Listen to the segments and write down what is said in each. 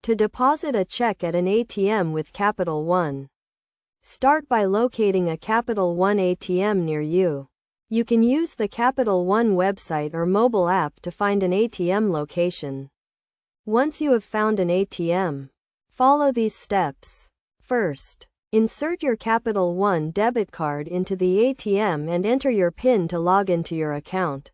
To deposit a check at an ATM with Capital One. Start by locating a Capital One ATM near you. You can use the Capital One website or mobile app to find an ATM location. Once you have found an ATM, follow these steps. First, insert your Capital One debit card into the ATM and enter your PIN to log into your account.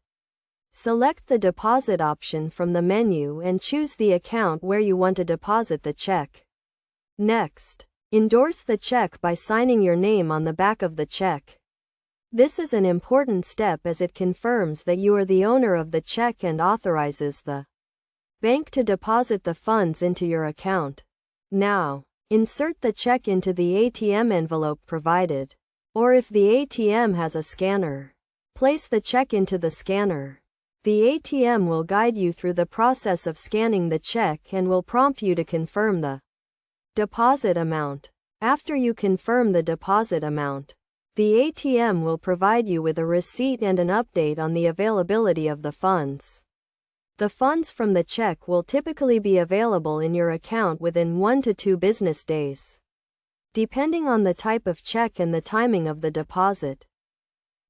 Select the deposit option from the menu and choose the account where you want to deposit the check. Next, endorse the check by signing your name on the back of the check. This is an important step as it confirms that you are the owner of the check and authorizes the bank to deposit the funds into your account. Now, insert the check into the ATM envelope provided. Or if the ATM has a scanner, place the check into the scanner. The ATM will guide you through the process of scanning the check and will prompt you to confirm the deposit amount. After you confirm the deposit amount, the ATM will provide you with a receipt and an update on the availability of the funds. The funds from the check will typically be available in your account within 1 to 2 business days, depending on the type of check and the timing of the deposit.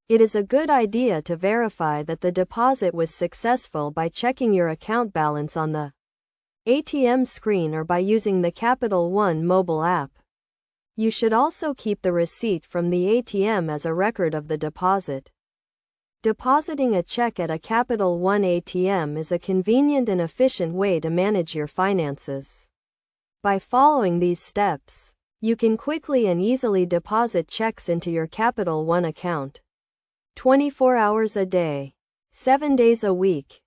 It is a good idea to verify that the deposit was successful by checking your account balance on the ATM screen or by using the Capital One mobile app. You should also keep the receipt from the ATM as a record of the deposit. Depositing a check at a Capital One ATM is a convenient and efficient way to manage your finances. By following these steps, you can quickly and easily deposit checks into your Capital One account. 24 hours a day, 7 days a week.